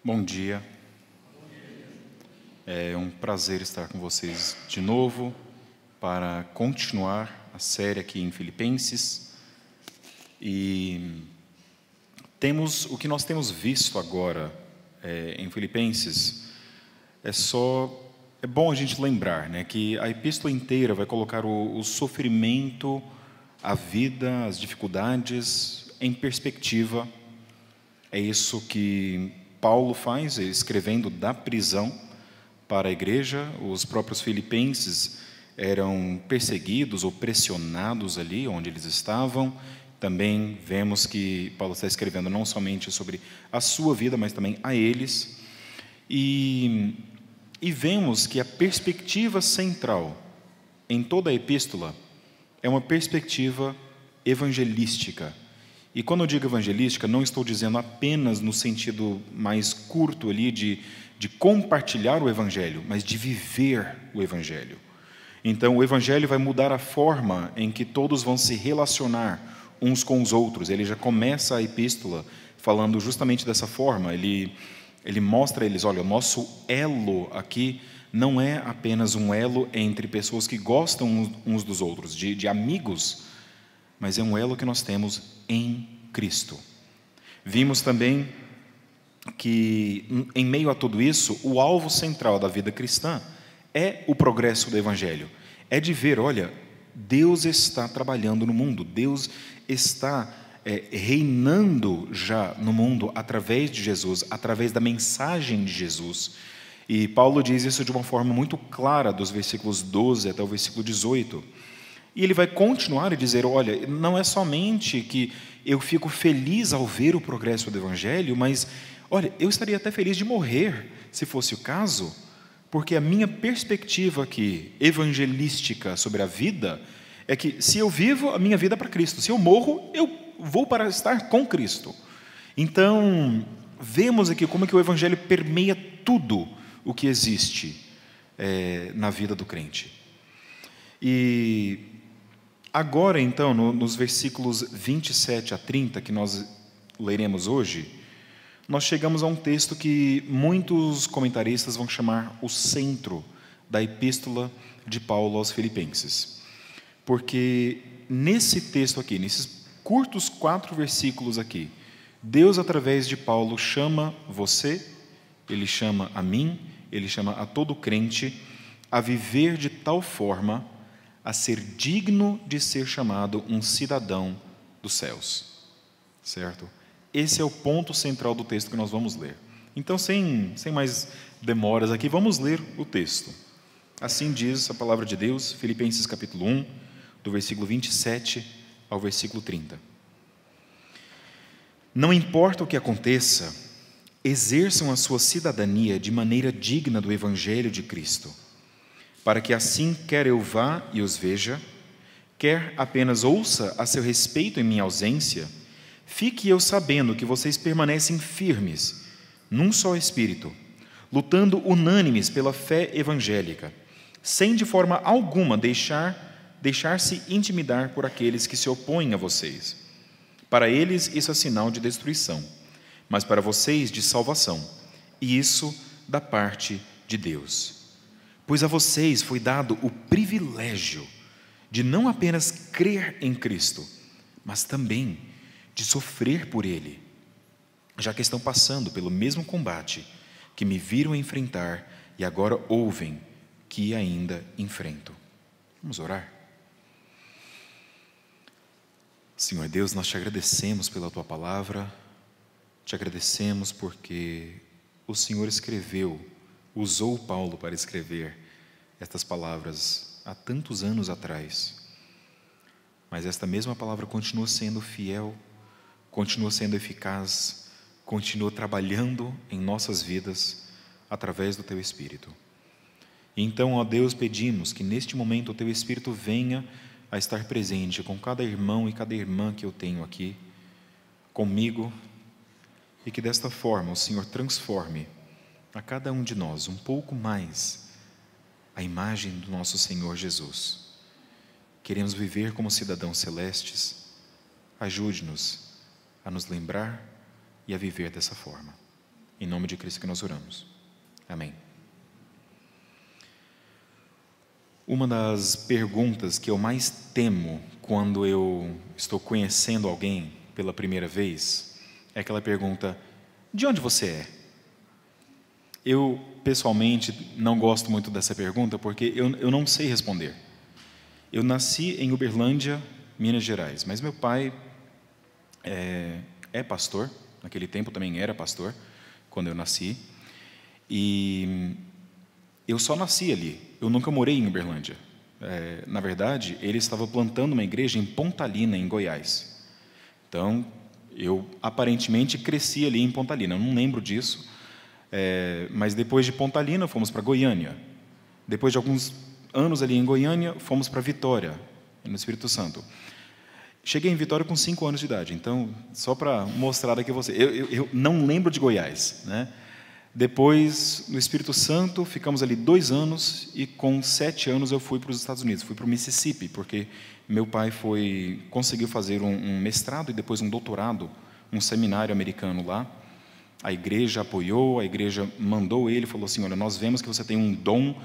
Bom dia, é um prazer estar com vocês de novo para continuar a série aqui em Filipenses. E o que nós temos visto agora em Filipenses é bom a gente lembrar, né, que a epístola inteira vai colocar o sofrimento, a vida, as dificuldades em perspectiva. É isso que Paulo faz, escrevendo da prisão para a igreja. Os próprios filipenses eram perseguidos ou pressionados ali onde eles estavam. Também vemos que Paulo está escrevendo não somente sobre a sua vida, mas também a eles. E vemos que a perspectiva central em toda a epístola é uma perspectiva evangelística. E quando eu digo evangelística, não estou dizendo apenas no sentido mais curto ali de compartilhar o evangelho, mas de viver o evangelho. Então, o evangelho vai mudar a forma em que todos vão se relacionar uns com os outros. Ele já começa a epístola falando justamente dessa forma. Ele mostra a eles, olha, o nosso elo aqui não é apenas um elo entre pessoas que gostam uns dos outros, de amigos, mas é um elo que nós temos em Cristo. Vimos também que, em meio a tudo isso, o alvo central da vida cristã é o progresso do Evangelho. É de ver, olha, Deus está trabalhando no mundo, Deus está reinando já no mundo através de Jesus, através da mensagem de Jesus. E Paulo diz isso de uma forma muito clara, dos versículos 12 até o versículo 18. E ele vai continuar a dizer, olha, não é somente que eu fico feliz ao ver o progresso do Evangelho, mas, olha, eu estaria até feliz de morrer, se fosse o caso, porque a minha perspectiva aqui, evangelística sobre a vida, é que se eu vivo, a minha vida é para Cristo. Se eu morro, eu vou para estar com Cristo. Então, vemos aqui como é que o Evangelho permeia tudo o que existe na vida do crente. E agora, então, nos versículos 27 a 30, que nós leremos hoje, nós chegamos a um texto que muitos comentaristas vão chamar o centro da epístola de Paulo aos Filipenses. Porque nesse texto aqui, nesses curtos 4 versículos aqui, Deus, através de Paulo, chama você, Ele chama a mim, Ele chama a todo crente a viver de tal forma a ser digno de ser chamado um cidadão dos céus, certo? Esse é o ponto central do texto que nós vamos ler. Então, sem mais demoras aqui, vamos ler o texto. Assim diz a palavra de Deus, Filipenses capítulo 1, do versículo 27 ao versículo 30. Não importa o que aconteça, exerçam a sua cidadania de maneira digna do Evangelho de Cristo, para que assim, quer eu vá e os veja, quer apenas ouça a seu respeito em minha ausência, fique eu sabendo que vocês permanecem firmes, num só espírito, lutando unânimes pela fé evangélica, sem de forma alguma deixar-se intimidar por aqueles que se opõem a vocês. Para eles isso é sinal de destruição, mas para vocês de salvação, e isso da parte de Deus. Pois a vocês foi dado o privilégio de não apenas crer em Cristo, mas também de sofrer por Ele, já que estão passando pelo mesmo combate que me viram enfrentar e agora ouvem que ainda enfrento. Vamos orar? Senhor Deus, nós te agradecemos pela Tua palavra, te agradecemos porque o Senhor usou Paulo para escrever estas palavras há tantos anos atrás, mas esta mesma palavra continua sendo fiel, continua sendo eficaz, continua trabalhando em nossas vidas através do Teu Espírito. Então, ó Deus, pedimos que neste momento o Teu Espírito venha a estar presente com cada irmão e cada irmã que eu tenho aqui, comigo, e que desta forma o Senhor transforme a cada um de nós um pouco mais a imagem do nosso Senhor Jesus. Queremos viver como cidadãos celestes. Ajude-nos a nos lembrar e a viver dessa forma. Em nome de Cristo que nós oramos. Amém. Uma das perguntas que eu mais temo quando eu estou conhecendo alguém pela primeira vez é aquela pergunta: de onde você é? Eu, pessoalmente, não gosto muito dessa pergunta porque eu não sei responder. Eu nasci em Uberlândia, Minas Gerais, mas meu pai é pastor, naquele tempo também era pastor, quando eu nasci, e eu só nasci ali, eu nunca morei em Uberlândia. Na verdade, ele estava plantando uma igreja em Pontalina, em Goiás. Então, eu aparentemente cresci ali em Pontalina, eu não lembro disso, mas depois de Pontalina fomos para Goiânia. Depois de alguns anos ali em Goiânia, fomos para Vitória, no Espírito Santo. Cheguei em Vitória com 5 anos de idade, então, só para mostrar aqui a você, eu não lembro de Goiás, né? Depois, no Espírito Santo, ficamos ali 2 anos, e com 7 anos eu fui para os Estados Unidos, fui para o Mississippi, porque meu pai conseguiu fazer um mestrado e depois um doutorado, um seminário americano lá. A igreja apoiou, a igreja mandou ele, falou assim: olha, nós vemos que você tem um dom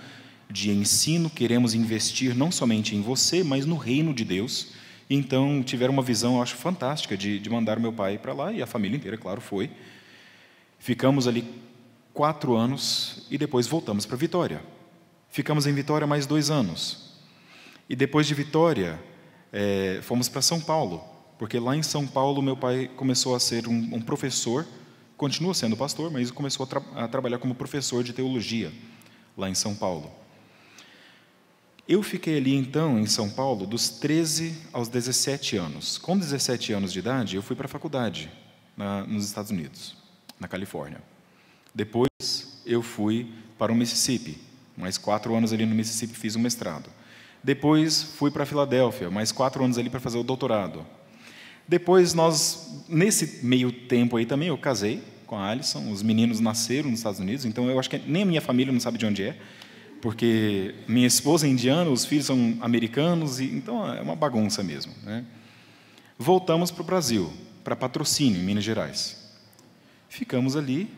de ensino, queremos investir não somente em você, mas no reino de Deus. Então, tiveram uma visão, eu acho, fantástica de mandar o meu pai para lá, e a família inteira, claro, foi. Ficamos ali 4 anos, e depois voltamos para Vitória. Ficamos em Vitória mais 2 anos. E depois de Vitória, fomos para São Paulo, porque lá em São Paulo meu pai começou a ser um professor, continua sendo pastor, mas começou a trabalhar como professor de teologia, lá em São Paulo. Eu fiquei ali, então, em São Paulo, dos 13 aos 17 anos. Com 17 anos de idade, eu fui para a faculdade, nos Estados Unidos, na Califórnia. Depois, eu fui para o Mississippi. Mais 4 anos ali no Mississippi, fiz um mestrado. Depois, fui para a Filadélfia, mais 4 anos ali para fazer o doutorado. Depois, nesse meio tempo aí também, eu casei com a Alison. Os meninos nasceram nos Estados Unidos, então eu acho que nem a minha família não sabe de onde é, porque minha esposa é indiana, os filhos são americanos, então é uma bagunça mesmo, né? Voltamos para o Brasil, para Patrocínio, em Minas Gerais. Ficamos ali,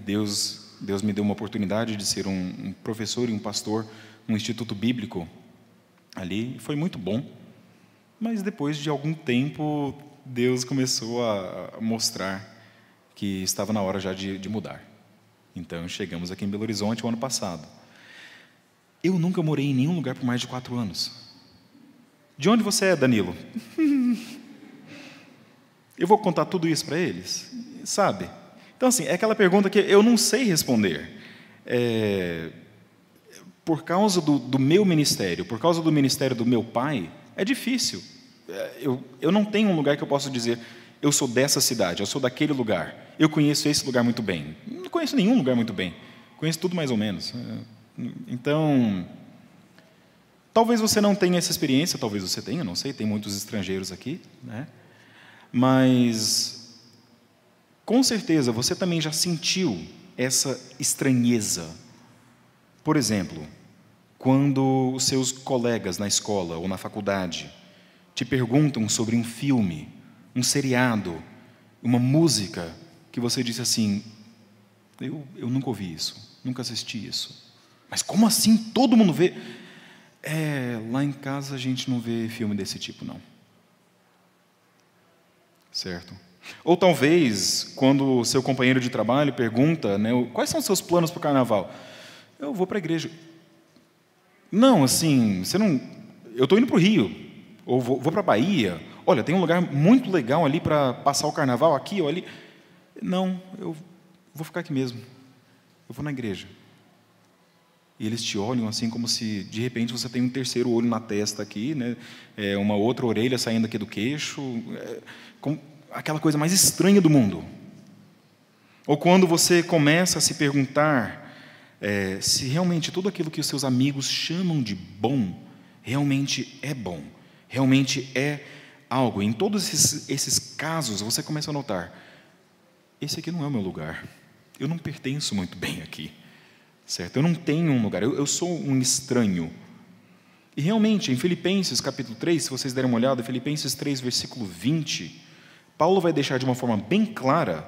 Deus me deu uma oportunidade de ser um professor e um pastor no Instituto Bíblico ali, foi muito bom, mas depois de algum tempo, Deus começou a mostrar que estava na hora já de mudar. Então, chegamos aqui em Belo Horizonte o ano passado. Eu nunca morei em nenhum lugar por mais de 4 anos. De onde você é, Danilo? Eu vou contar tudo isso para eles, sabe? Então, assim, é aquela pergunta que eu não sei responder. Por causa do meu ministério, por causa do ministério do meu pai, é difícil. Eu não tenho um lugar que eu possa dizer: eu sou dessa cidade, eu sou daquele lugar, eu conheço esse lugar muito bem. Não conheço nenhum lugar muito bem, conheço tudo mais ou menos. Então, talvez você não tenha essa experiência, talvez você tenha, não sei, tem muitos estrangeiros aqui, né? Mas, com certeza, você também já sentiu essa estranheza. Por exemplo, quando os seus colegas na escola ou na faculdade te perguntam sobre um filme, um seriado, uma música, que você disse assim: eu nunca ouvi isso, nunca assisti isso. Mas como assim? Todo mundo vê? Lá em casa a gente não vê filme desse tipo, não. Certo? Ou talvez, quando o seu companheiro de trabalho pergunta, né, quais são os seus planos para o carnaval? Eu vou para a igreja. Não, assim, você não... Eu estou indo para o Rio, ou vou para a Bahia. Olha, tem um lugar muito legal ali para passar o carnaval, aqui ou ali. Não, eu vou ficar aqui mesmo. Eu vou na igreja. E eles te olham assim como se, de repente, você tem um terceiro olho na testa aqui, né? Uma outra orelha saindo aqui do queixo, aquela coisa mais estranha do mundo. Ou quando você começa a se perguntar se realmente tudo aquilo que os seus amigos chamam de bom, realmente é bom, realmente é algo. Em todos esses casos, você começa a notar: esse aqui não é o meu lugar, eu não pertenço muito bem aqui. Certo? Eu não tenho um lugar, eu sou um estranho. E realmente, em Filipenses capítulo 3, se vocês derem uma olhada, Filipenses 3, versículo 20, Paulo vai deixar de uma forma bem clara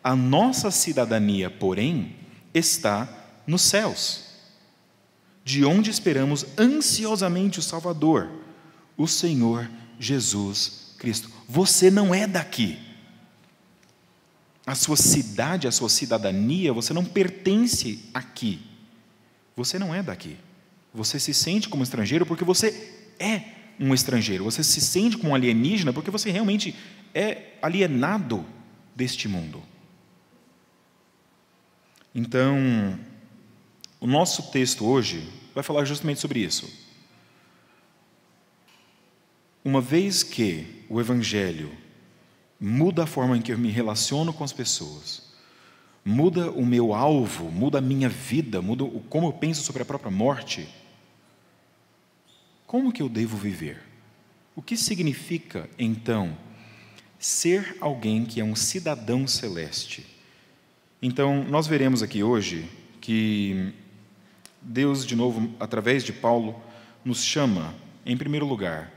A nossa cidadania, porém, está nos céus, de onde esperamos ansiosamente o Salvador, o Senhor Jesus Cristo. Você não é daqui. A sua cidade, a sua cidadania, você não pertence aqui. Você não é daqui. Você se sente como estrangeiro porque você é um estrangeiro. Você se sente como um alienígena porque você realmente é alienado deste mundo. Então, o nosso texto hoje vai falar justamente sobre isso. Uma vez que o Evangelho muda a forma em que eu me relaciono com as pessoas, muda o meu alvo, muda a minha vida, muda como eu penso sobre a própria morte, como que eu devo viver? O que significa, então, ser alguém que é um cidadão celeste? Então, nós veremos aqui hoje que Deus, de novo, através de Paulo, nos chama, em primeiro lugar,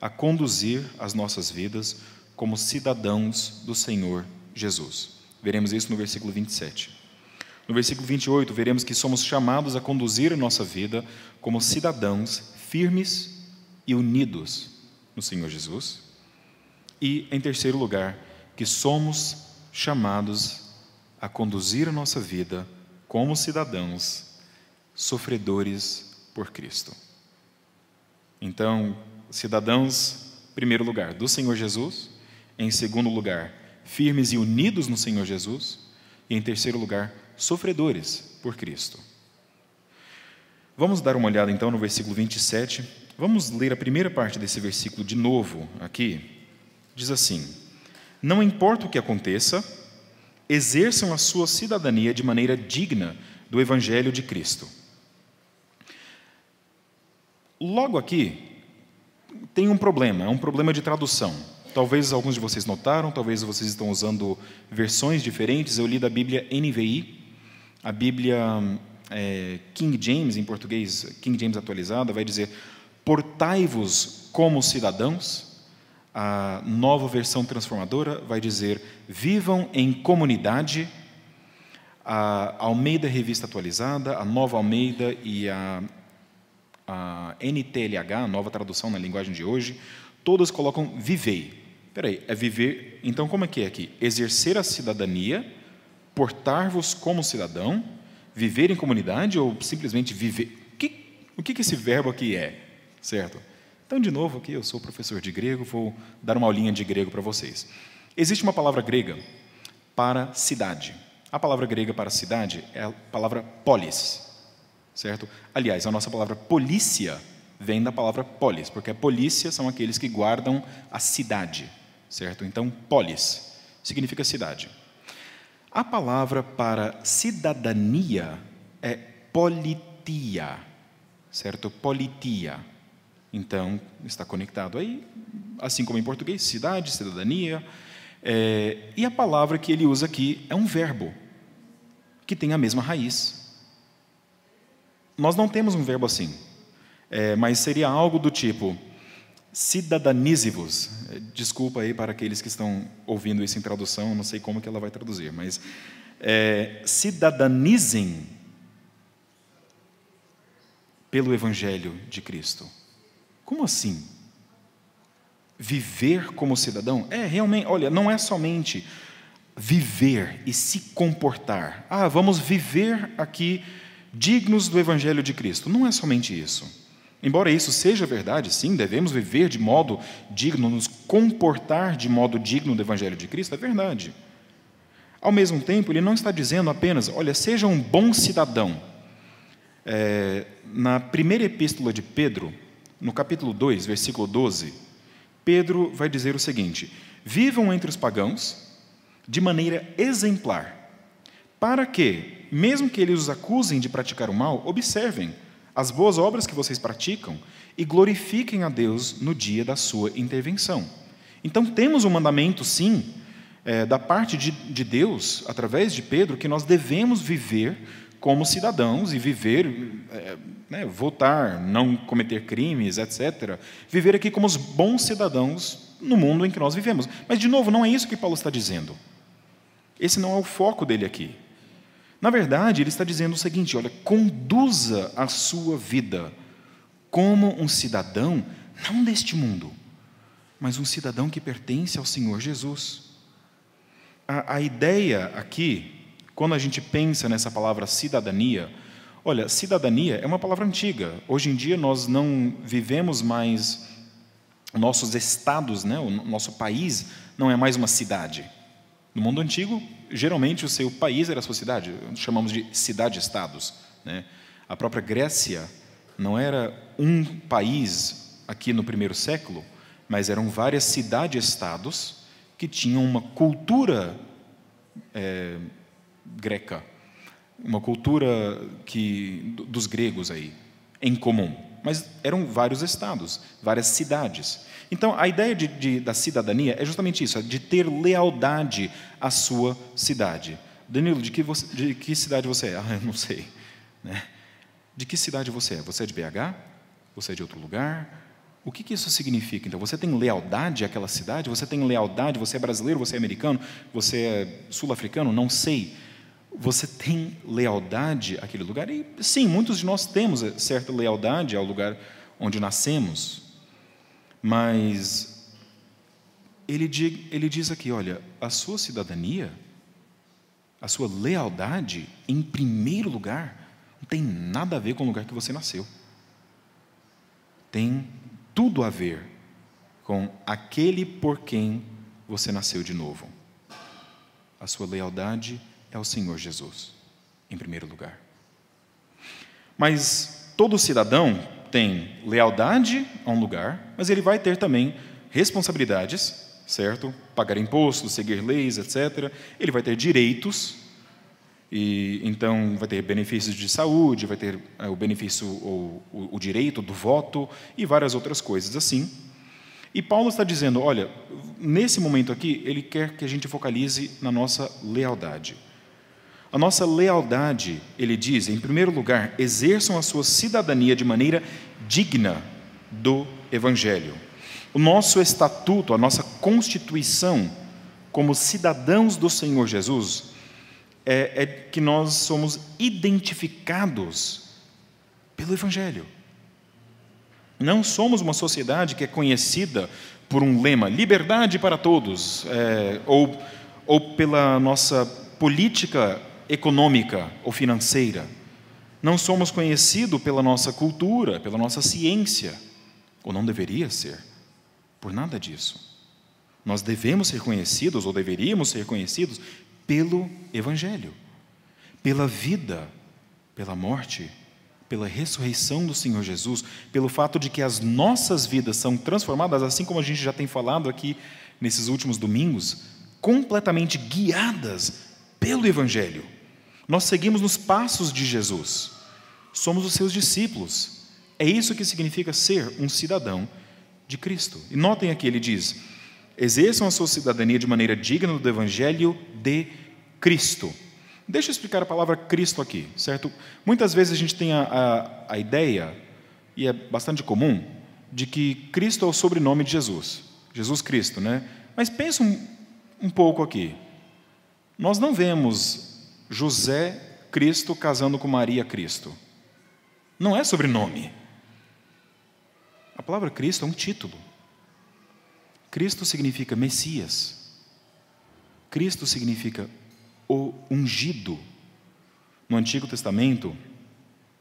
a conduzir as nossas vidas como cidadãos do Senhor Jesus. Veremos isso no versículo 27. No versículo 28, veremos que somos chamados a conduzir a nossa vida como cidadãos firmes e unidos no Senhor Jesus. E, em terceiro lugar, que somos chamados a conduzir a nossa vida como cidadãos sofredores por Cristo. Então, cidadãos, em primeiro lugar, do Senhor Jesus, em segundo lugar, firmes e unidos no Senhor Jesus, e em terceiro lugar, sofredores por Cristo. Vamos dar uma olhada então no versículo 27. Vamos ler a primeira parte desse versículo de novo aqui. Diz assim: não importa o que aconteça, exerçam a sua cidadania de maneira digna do Evangelho de Cristo. Logo aqui, tem um problema, é um problema de tradução. Talvez alguns de vocês notaram, talvez vocês estão usando versões diferentes. Eu li da Bíblia NVI, a Bíblia King James, em português, King James atualizada, vai dizer: portai-vos como cidadãos. A Nova Versão Transformadora vai dizer: vivam em comunidade. A Almeida Revista Atualizada, a Nova Almeida e a NTLH, a nova tradução na linguagem de hoje, todas colocam vivei. Espera aí, é viver. Então, como é que é aqui? Exercer a cidadania, portar-vos como cidadão, viver em comunidade ou simplesmente viver? O que esse verbo aqui é? Certo? Então, de novo, aqui eu sou professor de grego, vou dar uma aulinha de grego para vocês. Existe uma palavra grega para cidade. A palavra grega para cidade é a palavra polis, certo? Aliás, a nossa palavra polícia vem da palavra polis, porque a polícia são aqueles que guardam a cidade, certo? Então, polis significa cidade. A palavra para cidadania é politia, certo? Politia. Então, está conectado aí, assim como em português, cidade, cidadania. E a palavra que ele usa aqui é um verbo, que tem a mesma raiz. Nós não temos um verbo assim, mas seria algo do tipo, cidadanize-vos. Desculpa aí para aqueles que estão ouvindo isso em tradução, não sei como que ela vai traduzir, mas cidadanizem pelo Evangelho de Cristo. Como assim? Viver como cidadão? Realmente, olha, não é somente viver e se comportar. Vamos viver aqui dignos do Evangelho de Cristo. Não é somente isso. Embora isso seja verdade, sim, devemos viver de modo digno, nos comportar de modo digno do Evangelho de Cristo, é verdade. Ao mesmo tempo, ele não está dizendo apenas, olha, seja um bom cidadão. Na primeira epístola de Pedro, no capítulo 2, versículo 12, Pedro vai dizer o seguinte: vivam entre os pagãos de maneira exemplar, para que, mesmo que eles os acusem de praticar o mal, observem as boas obras que vocês praticam e glorifiquem a Deus no dia da sua intervenção. Então, temos um mandamento, sim, da parte de Deus, através de Pedro, que nós devemos viver como cidadãos e viver, votar, não cometer crimes, etc. Viver aqui como os bons cidadãos no mundo em que nós vivemos. Mas, de novo, não é isso que Paulo está dizendo. Esse não é o foco dele aqui. Na verdade, ele está dizendo o seguinte: olha, conduza a sua vida como um cidadão, não deste mundo, mas um cidadão que pertence ao Senhor Jesus. A ideia aqui, quando a gente pensa nessa palavra cidadania, olha, cidadania é uma palavra antiga. Hoje em dia nós não vivemos mais nossos estados, né? O nosso país não é mais uma cidade. No mundo antigo, geralmente o seu país era a sua cidade, chamamos de cidade-estados, né? A própria Grécia não era um país aqui no primeiro século, mas eram várias cidade-estados que tinham uma cultura greca, uma cultura dos gregos aí, em comum. Mas eram vários estados, várias cidades. Então, a ideia da cidadania é justamente isso, de ter lealdade à sua cidade. Danilo, de que cidade você é? Eu não sei. Né? De que cidade você é? Você é de BH? Você é de outro lugar? O que isso significa? Então, você tem lealdade àquela cidade? Você tem lealdade? Você é brasileiro? Você é americano? Você é sul-africano? Não sei. Você tem lealdade àquele lugar? E, sim, muitos de nós temos certa lealdade ao lugar onde nascemos. Mas ele diz aqui, olha, a sua cidadania, a sua lealdade, em primeiro lugar, não tem nada a ver com o lugar que você nasceu. Tem tudo a ver com aquele por quem você nasceu de novo. A sua lealdade é ao Senhor Jesus, em primeiro lugar. Mas todo cidadão tem lealdade a um lugar, mas ele vai ter também responsabilidades, certo? Pagar impostos, seguir leis, etc. Ele vai ter direitos, e então vai ter benefícios de saúde, vai ter o benefício ou o direito do voto e várias outras coisas assim. E Paulo está dizendo, olha, nesse momento aqui, ele quer que a gente focalize na nossa lealdade. A nossa lealdade, ele diz, em primeiro lugar, exerçam a sua cidadania de maneira digna do Evangelho. O nosso estatuto, a nossa constituição como cidadãos do Senhor Jesus é que nós somos identificados pelo Evangelho. Não somos uma sociedade que é conhecida por um lema, liberdade para todos, ou pela nossa política econômica ou financeira. Não somos conhecidos pela nossa cultura, pela nossa ciência, ou não deveria ser, por nada disso. Nós devemos ser conhecidos, ou deveríamos ser conhecidos, pelo Evangelho, pela vida, pela morte, pela ressurreição do Senhor Jesus, pelo fato de que as nossas vidas são transformadas, assim como a gente já tem falado aqui nesses últimos domingos, completamente guiadas pelo Evangelho. Nós seguimos nos passos de Jesus, somos os seus discípulos. É isso que significa ser um cidadão de Cristo. E notem aqui, ele diz, exerçam a sua cidadania de maneira digna do Evangelho de Cristo. Deixa eu explicar a palavra Cristo aqui, certo? Muitas vezes a gente tem a ideia, e é bastante comum, de que Cristo é o sobrenome de Jesus. Jesus Cristo, né? Mas pensa um pouco aqui. Nós não vemos José Cristo casando com Maria Cristo. Não é sobrenome. A palavra Cristo é um título. Cristo significa Messias. Cristo significa o ungido. No Antigo Testamento,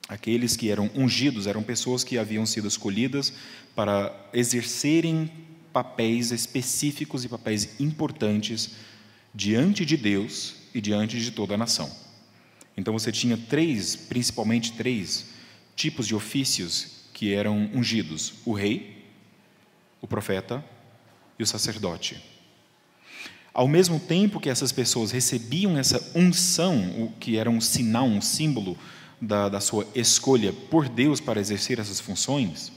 aqueles que eram ungidos eram pessoas que haviam sido escolhidas para exercerem papéis específicos e papéis importantes diante de Deus e diante de toda a nação. Então você tinha principalmente três tipos de ofícios que eram ungidos: o rei, o profeta e o sacerdote. Ao mesmo tempo que essas pessoas recebiam essa unção, o que era um sinal, um símbolo da sua escolha por Deus para exercer essas funções,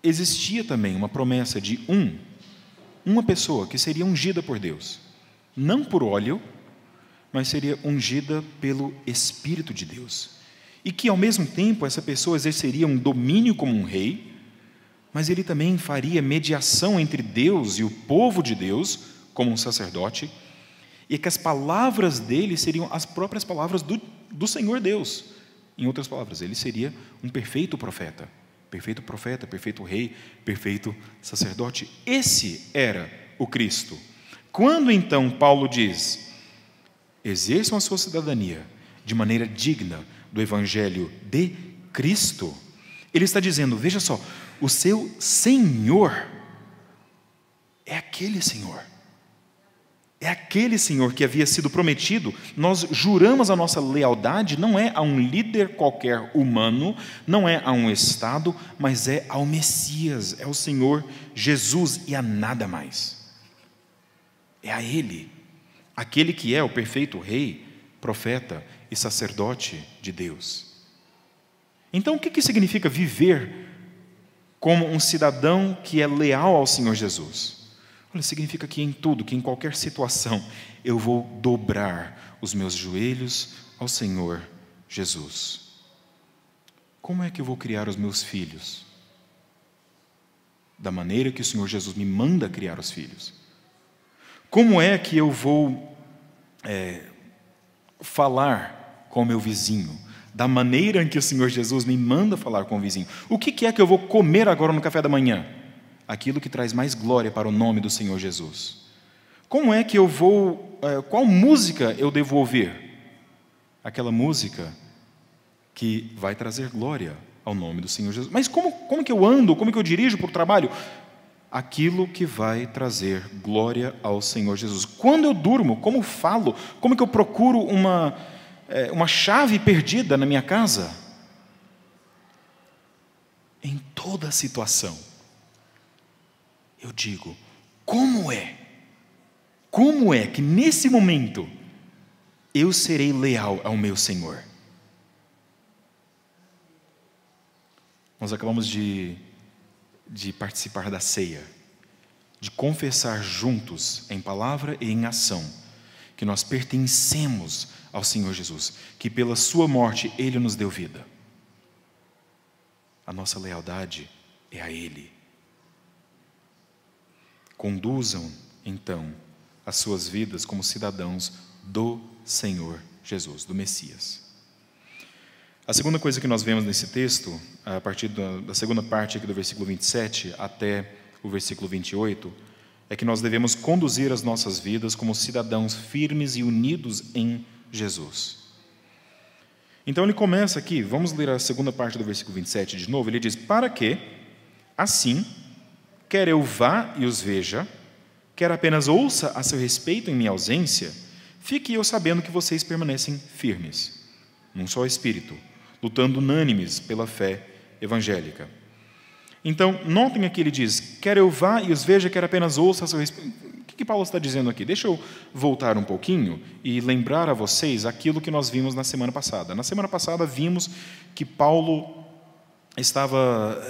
existia também uma promessa de uma pessoa que seria ungida por Deus, não por óleo, mas seria ungida pelo Espírito de Deus, e que ao mesmo tempo essa pessoa exerceria um domínio como um rei, mas ele também faria mediação entre Deus e o povo de Deus como um sacerdote, e que as palavras dele seriam as próprias palavras do Senhor Deus. Em outras palavras, ele seria um perfeito profeta, perfeito rei, perfeito sacerdote. Esse era o Cristo. Quando então Paulo diz: exerçam a sua cidadania de maneira digna do Evangelho de Cristo, ele está dizendo, veja só, o seu Senhor é aquele Senhor. É aquele Senhor que havia sido prometido. Nós juramos a nossa lealdade, não é a um líder qualquer humano, não é a um Estado, mas é ao Messias, é ao Senhor Jesus e a nada mais. É a Ele, aquele que é o perfeito rei, profeta e sacerdote de Deus. Então, o que significa viver como um cidadão que é leal ao Senhor Jesus? Olha, significa que em tudo, que em qualquer situação, eu vou dobrar os meus joelhos ao Senhor Jesus. Como é que eu vou criar os meus filhos? Da maneira que o Senhor Jesus me manda criar os filhos. Como é que eu vou falar com o meu vizinho? Da maneira em que o Senhor Jesus me manda falar com o vizinho. O que é que eu vou comer agora no café da manhã? Aquilo que traz mais glória para o nome do Senhor Jesus. Como é que eu vou... qual música eu devo ouvir? Aquela música que vai trazer glória ao nome do Senhor Jesus. Mas como que eu ando? Como que eu dirijo para o trabalho? Aquilo que vai trazer glória ao Senhor Jesus. Quando eu durmo, como falo? Como que eu procuro uma chave perdida na minha casa? Em toda situação, eu digo, como é que nesse momento eu serei leal ao meu Senhor? Nós acabamos de participar da ceia, de confessar juntos, em palavra e em ação, que nós pertencemos ao Senhor Jesus, que pela sua morte Ele nos deu vida. A nossa lealdade é a Ele. Conduzam, então, as suas vidas como cidadãos do Senhor Jesus, do Messias. A segunda coisa que nós vemos nesse texto, a partir da segunda parte aqui do versículo 27 até o versículo 28, é que nós devemos conduzir as nossas vidas como cidadãos firmes e unidos em Jesus. Então ele começa aqui, vamos ler a segunda parte do versículo 27 de novo, ele diz, para que, assim, quer eu vá e os veja, quer apenas ouça a seu respeito em minha ausência, fique eu sabendo que vocês permanecem firmes, num só espírito, lutando unânimes pela fé evangélica. Então, notem aqui, ele diz, quer eu vá e os veja, quer apenas ouça a seu respeito. O que Paulo está dizendo aqui? Deixa eu voltar um pouquinho e lembrar a vocês aquilo que nós vimos na semana passada. Na semana passada vimos que Paulo estava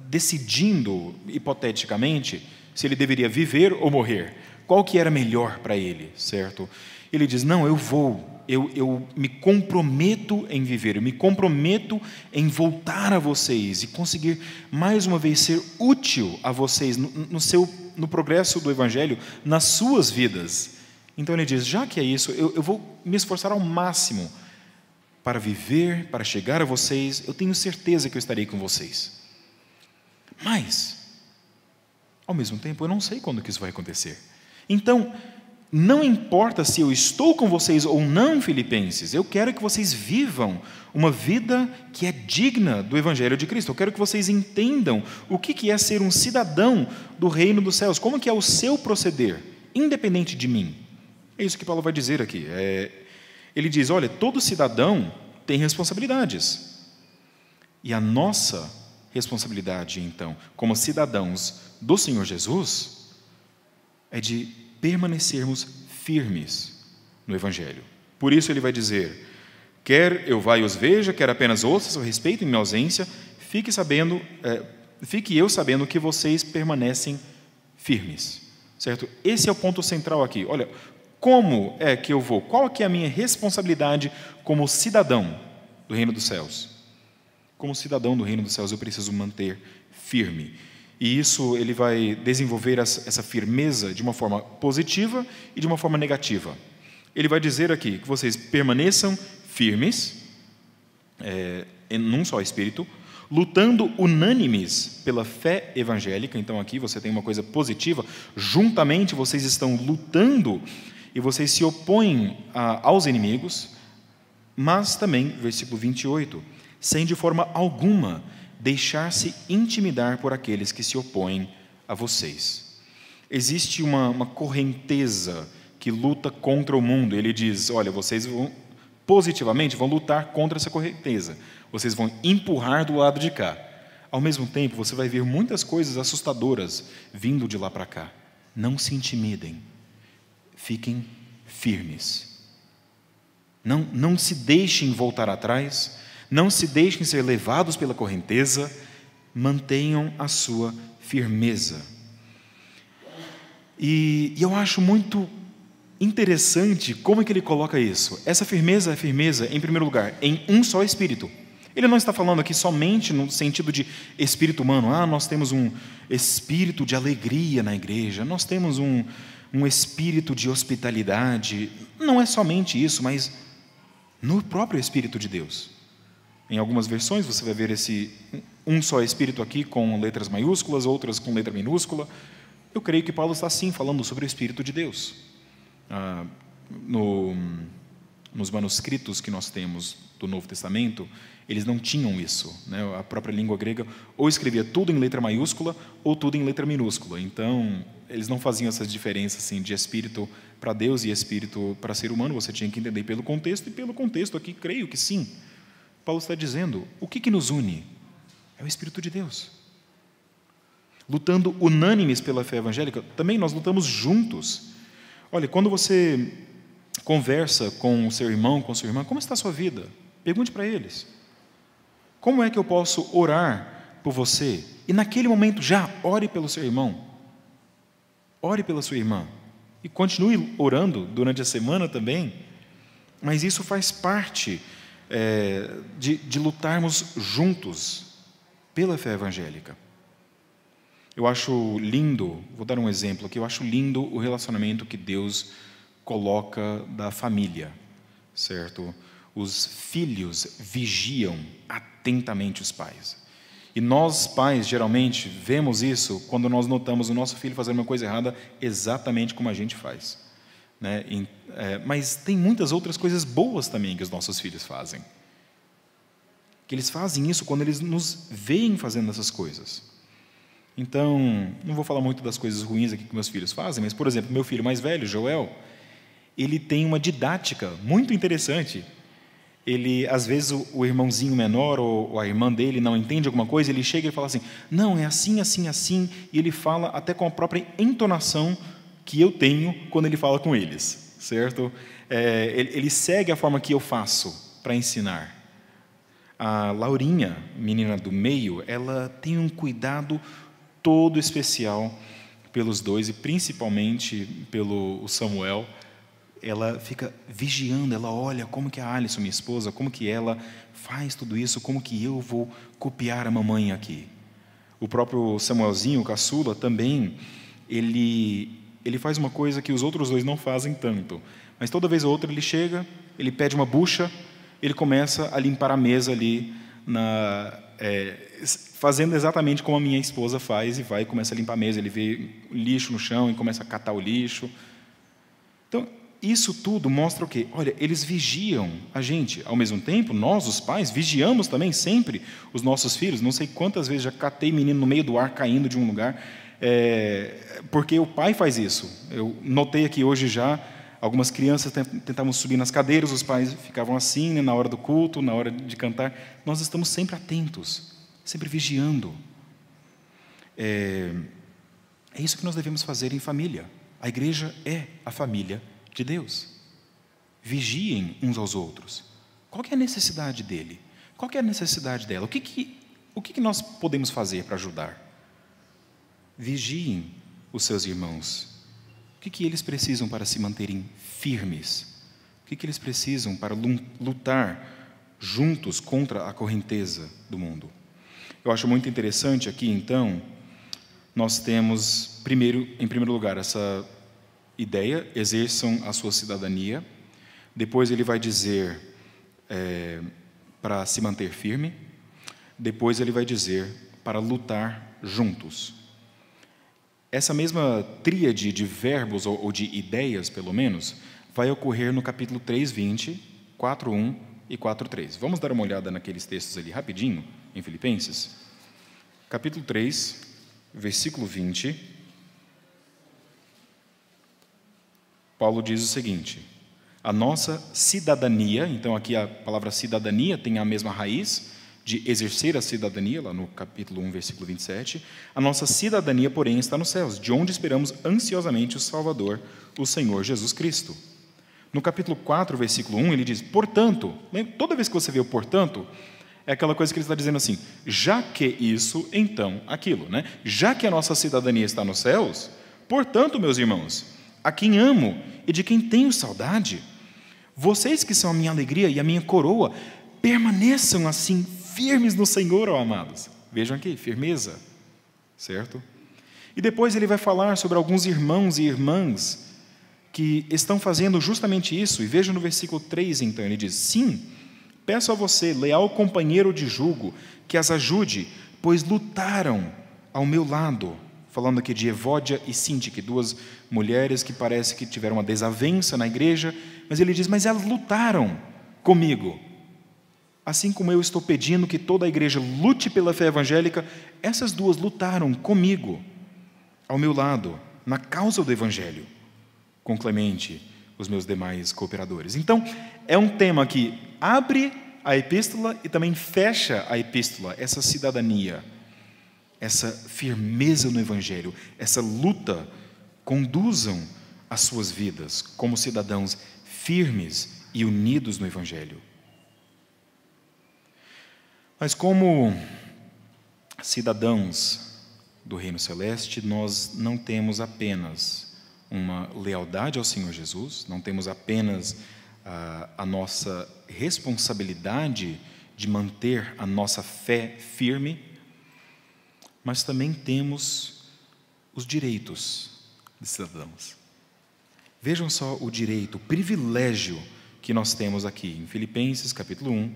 decidindo, hipoteticamente, se ele deveria viver ou morrer. Qual que era melhor para ele, certo? Ele diz, não, eu me comprometo em viver, eu me comprometo em voltar a vocês e conseguir, mais uma vez, ser útil a vocês no progresso do Evangelho, nas suas vidas. Então ele diz, já que é isso, eu vou me esforçar ao máximo para viver, para chegar a vocês, eu tenho certeza que eu estarei com vocês. Mas, ao mesmo tempo, eu não sei quando que isso vai acontecer. Então, não importa se eu estou com vocês ou não, filipenses, eu quero que vocês vivam uma vida que é digna do Evangelho de Cristo. Eu quero que vocês entendam o que é ser um cidadão do reino dos céus, como que é o seu proceder, independente de mim. É isso que Paulo vai dizer aqui. Ele diz, olha, todo cidadão tem responsabilidades. E a nossa responsabilidade, então, como cidadãos do Senhor Jesus, é de permanecermos firmes no Evangelho. Por isso ele vai dizer, quer eu vá e os veja, quer apenas ouça a seu respeito em minha ausência, fique eu sabendo que vocês permanecem firmes. Certo? Esse é o ponto central aqui. Olha, como é que eu vou? Qual que é a minha responsabilidade como cidadão do reino dos céus? Como cidadão do reino dos céus, eu preciso manter firme. E isso ele vai desenvolver essa firmeza de uma forma positiva e de uma forma negativa. Ele vai dizer aqui que vocês permaneçam firmes, em um só espírito, lutando unânimes pela fé evangélica. Então aqui você tem uma coisa positiva, juntamente vocês estão lutando e vocês se opõem aos inimigos, mas também, versículo 28, sem de forma alguma deixar-se intimidar por aqueles que se opõem a vocês. Existe uma correnteza que luta contra o mundo. Ele diz, olha, vocês vão, positivamente, vão lutar contra essa correnteza. Vocês vão empurrar do lado de cá. Ao mesmo tempo, você vai ver muitas coisas assustadoras vindo de lá para cá. Não se intimidem. Fiquem firmes. Não se deixem voltar atrás. Não se deixem ser levados pela correnteza. Mantenham a sua firmeza. E eu acho muito interessante como é que ele coloca isso. Essa firmeza é firmeza, em primeiro lugar, em um só espírito. Ele não está falando aqui somente no sentido de espírito humano. Nós temos um espírito de alegria na igreja, nós temos um espírito de hospitalidade. Não é somente isso, mas no próprio Espírito de Deus. Em algumas versões você vai ver esse um só espírito aqui com letras maiúsculas, outras com letra minúscula. Eu creio que Paulo está sim falando sobre o Espírito de Deus. Nos manuscritos que nós temos do Novo Testamento, eles não tinham isso, né? A própria língua grega ou escrevia tudo em letra maiúscula ou tudo em letra minúscula. Então, eles não faziam essa diferença assim, de espírito para Deus e espírito para ser humano. Você tinha que entender pelo contexto, e pelo contexto aqui, creio que sim. Paulo está dizendo, o que nos une? É o Espírito de Deus. Lutando unânimes pela fé evangélica, também nós lutamos juntos. Olha, quando você conversa com o seu irmão, com a sua irmã, como está a sua vida? Pergunte para eles. Como é que eu posso orar por você? E naquele momento já, ore pelo seu irmão. Ore pela sua irmã. E continue orando durante a semana também. Mas isso faz parte de lutarmos juntos pela fé evangélica. Eu acho lindo, vou dar um exemplo aqui, eu acho lindo o relacionamento que Deus coloca da família, certo? Os filhos vigiam atentamente os pais. E nós, pais, geralmente, vemos isso quando nós notamos o nosso filho fazendo uma coisa errada exatamente como a gente faz, né? Mas tem muitas outras coisas boas também que os nossos filhos fazem. Que eles fazem isso quando eles nos veem fazendo essas coisas. Então, não vou falar muito das coisas ruins aqui que meus filhos fazem, mas, por exemplo, meu filho mais velho, Joel, ele tem uma didática muito interessante. Ele, às vezes, o irmãozinho menor ou a irmã dele não entende alguma coisa, ele chega e fala assim, não, é assim, assim, assim, e ele fala até com a própria entonação que eu tenho quando ele fala com eles, certo? Ele segue a forma que eu faço para ensinar. A Laurinha, menina do meio, ela tem um cuidado todo especial pelos dois, e principalmente pelo Samuel. Ela fica vigiando, ela olha como que a Alisson, minha esposa, como que ela faz tudo isso, como que eu vou copiar a mamãe aqui. O próprio Samuelzinho, o caçula, também, ele faz uma coisa que os outros dois não fazem tanto, mas toda vez ou outra ele chega, ele pede uma bucha, ele começa a limpar a mesa ali, fazendo exatamente como a minha esposa faz, e vai e começa a limpar a mesa, ele vê lixo no chão e começa a catar o lixo. Então, isso tudo mostra o quê? Olha, eles vigiam a gente. Ao mesmo tempo, nós, os pais, vigiamos também sempre os nossos filhos. Não sei quantas vezes já catei menino no meio do ar, caindo de um lugar, porque o pai faz isso. Eu notei aqui hoje já, algumas crianças tentavam subir nas cadeiras, os pais ficavam assim, né, na hora do culto, na hora de cantar. Nós estamos sempre atentos, sempre vigiando. É isso que nós devemos fazer em família. A igreja é a família de Deus. Vigiem uns aos outros. Qual que é a necessidade dele? Qual que é a necessidade dela? O que nós podemos fazer para ajudar? Vigiem os seus irmãos. O que eles precisam para se manterem firmes? O que eles precisam para lutar juntos contra a correnteza do mundo? Eu acho muito interessante aqui, então, nós temos, em primeiro lugar, essa ideia, exerçam a sua cidadania. Depois ele vai dizer para se manter firme. Depois ele vai dizer para lutar juntos. Essa mesma tríade de verbos, ou de ideias, pelo menos, vai ocorrer no capítulo 3:20, 4:1 e 4:3. Vamos dar uma olhada naqueles textos ali rapidinho, em Filipenses? Capítulo 3, versículo 20. Paulo diz o seguinte: a nossa cidadania, então aqui a palavra cidadania tem a mesma raiz de exercer a cidadania, lá no capítulo 1, versículo 27, a nossa cidadania, porém, está nos céus, de onde esperamos ansiosamente o Salvador, o Senhor Jesus Cristo. No capítulo 4, versículo 1, ele diz, portanto, toda vez que você vê o portanto, é aquela coisa que ele está dizendo assim, já que isso, então aquilo, né? Já que a nossa cidadania está nos céus, portanto, meus irmãos, a quem amo e de quem tenho saudade, vocês que são a minha alegria e a minha coroa, permaneçam assim firmes no Senhor, ó amados. Vejam aqui, firmeza, certo? E depois ele vai falar sobre alguns irmãos e irmãs que estão fazendo justamente isso. E vejam no versículo 3, então, ele diz, sim, peço a você, leal companheiro de jugo, que as ajude, pois lutaram ao meu lado. Falando aqui de Evódia e Sintique, duas mulheres que parece que tiveram uma desavença na igreja, mas ele diz, mas elas lutaram comigo. Assim como eu estou pedindo que toda a igreja lute pela fé evangélica, essas duas lutaram comigo, ao meu lado, na causa do evangelho, com Clemente, os meus demais cooperadores. Então, é um tema que abre a epístola e também fecha a epístola, essa cidadania, essa firmeza no evangelho, essa luta, conduzam as suas vidas como cidadãos firmes e unidos no evangelho. Mas como cidadãos do Reino Celeste, nós não temos apenas uma lealdade ao Senhor Jesus, não temos apenas a nossa responsabilidade de manter a nossa fé firme, mas também temos os direitos de cidadãos. Vejam só o direito, o privilégio que nós temos aqui, em Filipenses, capítulo 1,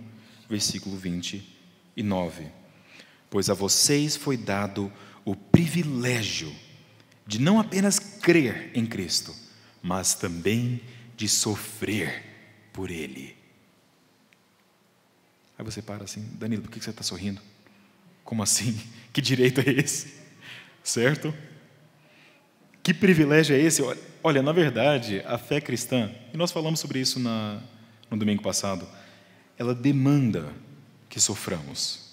versículo 29. Pois a vocês foi dado o privilégio de não apenas crer em Cristo, mas também de sofrer por Ele. Aí você para assim, Danilo, por que você está sorrindo? Como assim? Que direito é esse? Certo? Que privilégio é esse? Olha, na verdade, a fé cristã, e nós falamos sobre isso no domingo passado, ela demanda que soframos.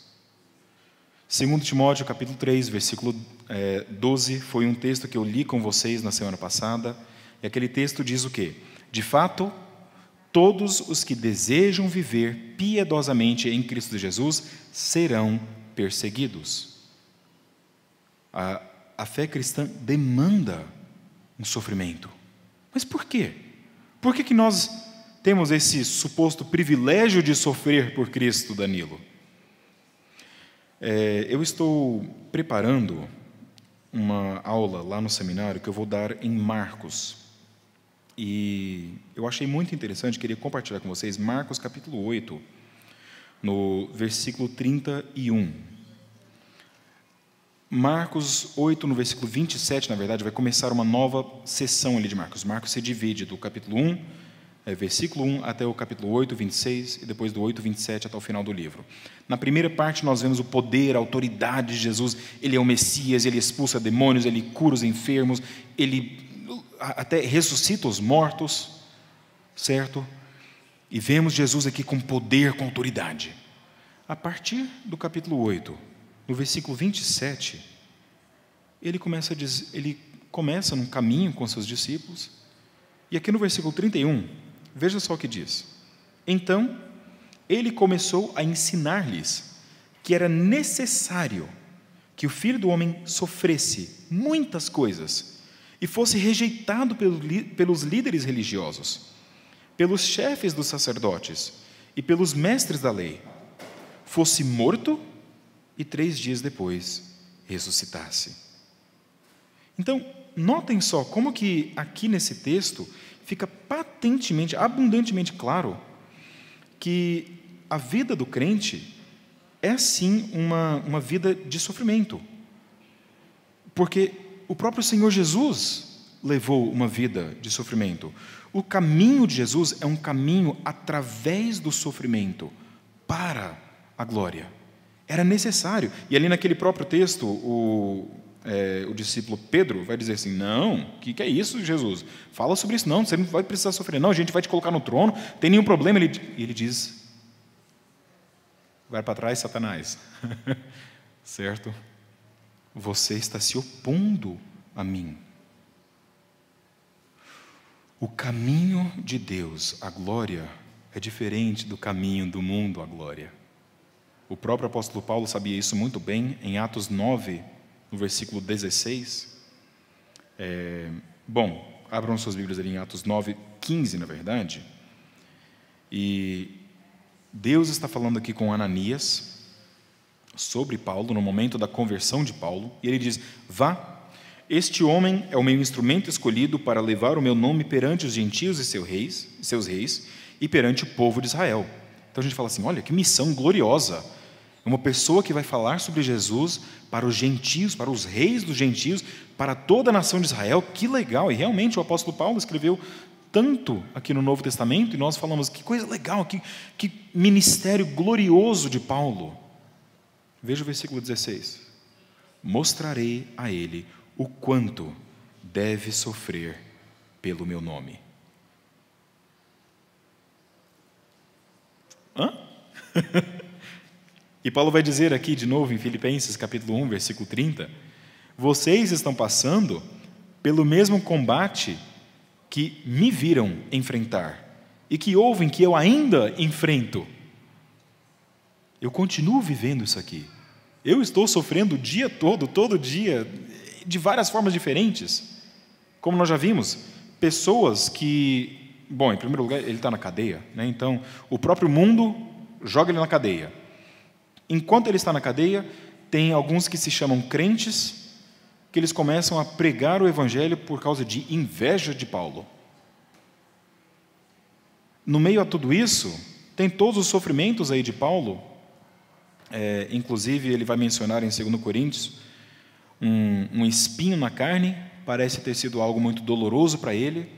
2 Timóteo, capítulo 3, versículo 12, foi um texto que eu li com vocês na semana passada, e aquele texto diz o quê? De fato, todos os que desejam viver piedosamente em Cristo Jesus serão perseguidos. A fé cristã demanda um sofrimento. Mas por quê? Por que nós temos esse suposto privilégio de sofrer por Cristo, Danilo? Eu estou preparando uma aula lá no seminário que eu vou dar em Marcos. E eu achei muito interessante, queria compartilhar com vocês, Marcos capítulo 8, no versículo 31. Marcos 8, no versículo 27, na verdade, vai começar uma nova sessão ali de Marcos. Marcos se divide do capítulo 1, versículo 1, até o capítulo 8, 26, e depois do 8, 27 até o final do livro. Na primeira parte, nós vemos o poder, a autoridade de Jesus. Ele é o Messias, ele expulsa demônios, ele cura os enfermos, ele até ressuscita os mortos, certo? E vemos Jesus aqui com poder, com autoridade. A partir do capítulo 8, no versículo 27, ele começa num caminho com seus discípulos, e aqui no versículo 31, veja só o que diz. Então, ele começou a ensinar-lhes que era necessário que o Filho do Homem sofresse muitas coisas e fosse rejeitado pelos líderes religiosos, pelos chefes dos sacerdotes e pelos mestres da lei, fosse morto e 3 dias depois ressuscitasse. Então, notem só como que aqui nesse texto fica patentemente, abundantemente claro que a vida do crente é sim uma vida de sofrimento. Porque o próprio Senhor Jesus levou uma vida de sofrimento. O caminho de Jesus é um caminho através do sofrimento para a glória. Era necessário. E ali naquele próprio texto, o discípulo Pedro vai dizer assim, não, o que é isso, Jesus? Fala sobre isso, não, você não vai precisar sofrer, não, a gente vai te colocar no trono, não tem nenhum problema. E ele diz, vai para trás, Satanás. Certo? Você está se opondo a mim. O caminho de Deus, a glória, é diferente do caminho do mundo, a glória. O próprio apóstolo Paulo sabia isso muito bem, em Atos 9, no versículo 16. Abram suas Bíblias ali em Atos 9, 15, na verdade. E Deus está falando aqui com Ananias sobre Paulo, no momento da conversão de Paulo, e ele diz, vá, este homem é o meu instrumento escolhido para levar o meu nome perante os gentios e seus reis, e perante o povo de Israel. Então a gente fala assim, olha, que missão gloriosa, uma pessoa que vai falar sobre Jesus para os gentios, para os reis dos gentios, para toda a nação de Israel, que legal, e realmente o apóstolo Paulo escreveu tanto aqui no Novo Testamento, e nós falamos, que coisa legal, que ministério glorioso de Paulo. Veja o versículo 16. Mostrarei a ele o quanto deve sofrer pelo meu nome. Hã? E Paulo vai dizer aqui de novo em Filipenses capítulo 1, versículo 30, vocês estão passando pelo mesmo combate que me viram enfrentar e que ouvem que eu ainda enfrento. Eu continuo vivendo isso aqui. Eu estou sofrendo o dia todo dia, de várias formas diferentes. Como nós já vimos, pessoas que... Bom, em primeiro lugar, ele está na cadeia, né? Então, o próprio mundo joga ele na cadeia. Enquanto ele está na cadeia, tem alguns que se chamam crentes, que eles começam a pregar o evangelho por causa de inveja de Paulo. No meio a tudo isso, tem todos os sofrimentos aí de Paulo. Inclusive, ele vai mencionar em 2 Coríntios, um espinho na carne, parece ter sido algo muito doloroso para ele,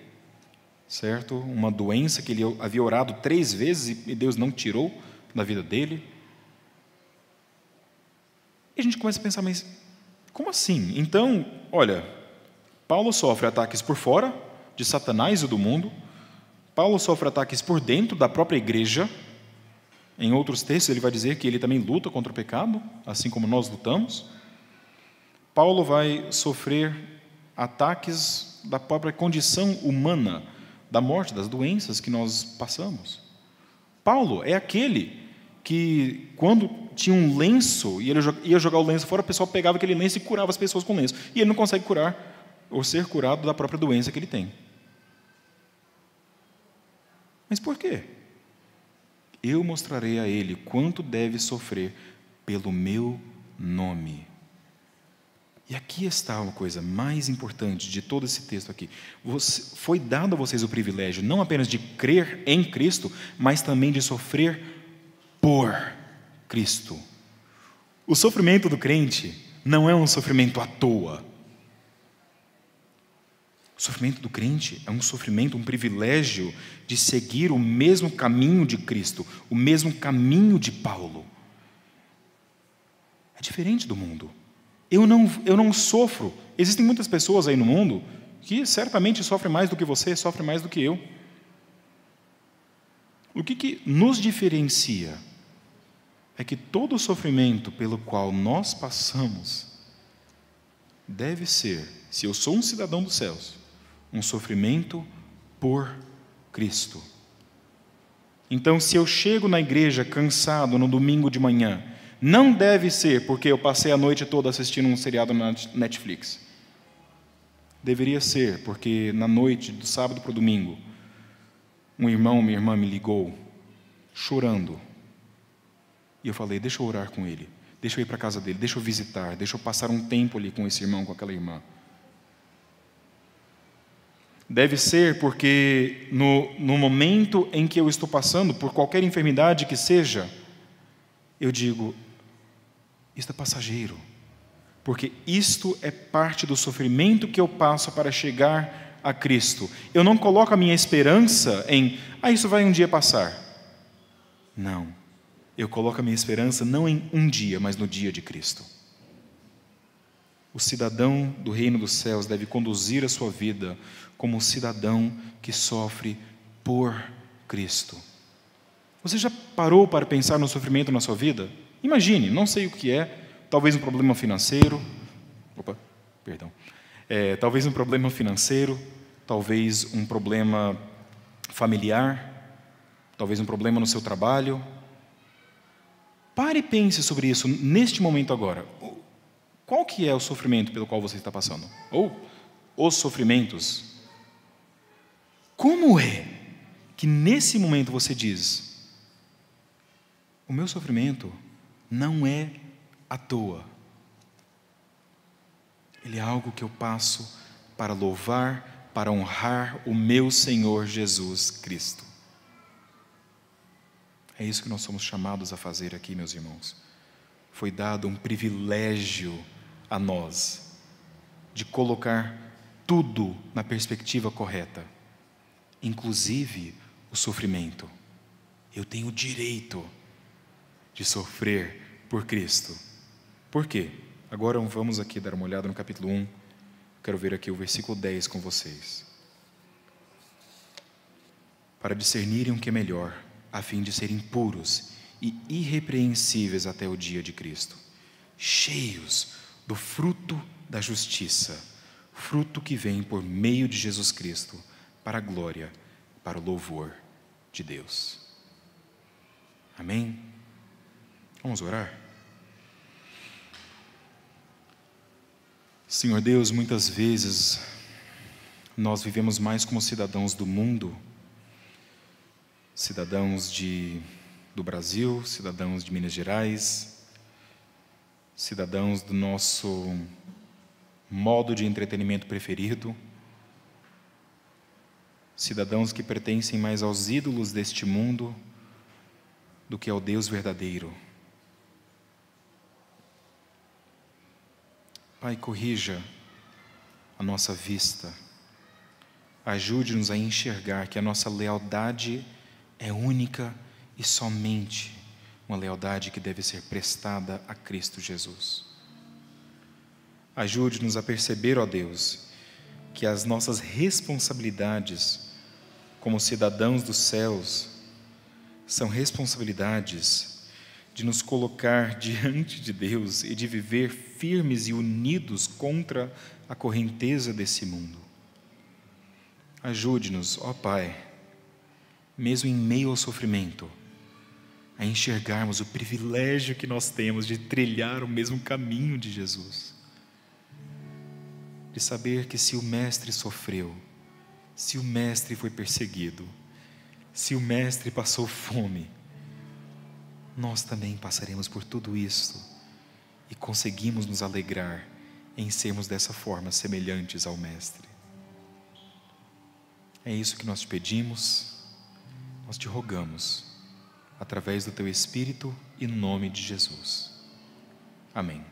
certo? Uma doença que ele havia orado 3 vezes e Deus não tirou da vida dele. E a gente começa a pensar, mas como assim? Então, olha, Paulo sofre ataques por fora, de Satanás e do mundo. Paulo sofre ataques por dentro da própria igreja. Em outros textos ele vai dizer que ele também luta contra o pecado, assim como nós lutamos. Paulo vai sofrer ataques da própria condição humana, da morte, das doenças que nós passamos. Paulo é aquele que, quando tinha um lenço e ele ia jogar o lenço fora, o pessoal pegava aquele lenço e curava as pessoas com o lenço. E ele não consegue curar ou ser curado da própria doença que ele tem. Mas por quê? Eu mostrarei a ele quanto deve sofrer pelo meu nome. E aqui está uma coisa mais importante de todo esse texto aqui. Foi dado a vocês o privilégio não apenas de crer em Cristo, mas também de sofrer por Cristo. O sofrimento do crente não é um sofrimento à toa. O sofrimento do crente é um sofrimento, um privilégio de seguir o mesmo caminho de Cristo, o mesmo caminho de Paulo. É diferente do mundo. Eu não sofro. Existem muitas pessoas aí no mundo que certamente sofrem mais do que você, sofrem mais do que eu. O que nos diferencia é que todo o sofrimento pelo qual nós passamos deve ser, se eu sou um cidadão dos céus, um sofrimento por Cristo. Então, se eu chego na igreja cansado no domingo de manhã, não deve ser porque eu passei a noite toda assistindo um seriado na Netflix. Deveria ser porque na noite, do sábado para o domingo, um irmão ou uma irmã me ligou, chorando. E eu falei, deixa eu orar com ele, deixa eu ir para a casa dele, deixa eu visitar, deixa eu passar um tempo ali com esse irmão, com aquela irmã. Deve ser porque no momento em que eu estou passando por qualquer enfermidade que seja, eu digo, isto é passageiro, porque isto é parte do sofrimento que eu passo para chegar a Cristo. Eu não coloco a minha esperança em, isso vai um dia passar. Não, eu coloco a minha esperança não em um dia, mas no dia de Cristo. O cidadão do reino dos céus deve conduzir a sua vida como um cidadão que sofre por Cristo. Você já parou para pensar no sofrimento na sua vida? Imagine, não sei o que é, talvez um problema financeiro, talvez um problema financeiro, talvez um problema familiar, talvez um problema no seu trabalho. Pare e pense sobre isso neste momento agora. Qual que é o sofrimento pelo qual você está passando? Ou os sofrimentos? Como é que nesse momento você diz, o meu sofrimento não é à toa. Ele é algo que eu passo para louvar, para honrar o meu Senhor Jesus Cristo. É isso que nós somos chamados a fazer aqui, meus irmãos. Foi dado um privilégio a nós de colocar tudo na perspectiva correta, inclusive o sofrimento. Eu tenho o direito de sofrer por Cristo. Por quê? Agora vamos aqui dar uma olhada no capítulo 1. Quero ver aqui o versículo 10 com vocês. Para discernirem o que é melhor, a fim de serem puros e irrepreensíveis até o dia de Cristo, cheios do fruto da justiça, fruto que vem por meio de Jesus Cristo, para a glória, para o louvor de Deus. Amém? Vamos orar? Senhor Deus, muitas vezes nós vivemos mais como cidadãos do mundo, cidadãos do Brasil, cidadãos de Minas Gerais, cidadãos do nosso modo de entretenimento preferido, cidadãos que pertencem mais aos ídolos deste mundo do que ao Deus verdadeiro. Pai, corrija a nossa vista, ajude-nos a enxergar que a nossa lealdade é única e somente uma lealdade que deve ser prestada a Cristo Jesus. Ajude-nos a perceber, ó Deus, que as nossas responsabilidades como cidadãos dos céus são responsabilidades de nos colocar diante de Deus e de viver firmes e unidos contra a correnteza desse mundo. Ajude-nos, ó Pai, mesmo em meio ao sofrimento, a enxergarmos o privilégio que nós temos de trilhar o mesmo caminho de Jesus. De saber que se o Mestre sofreu, se o Mestre foi perseguido, se o Mestre passou fome, nós também passaremos por tudo isso e conseguimos nos alegrar em sermos dessa forma semelhantes ao Mestre. É isso que nós te pedimos, nós te rogamos, através do Teu Espírito e no nome de Jesus. Amém.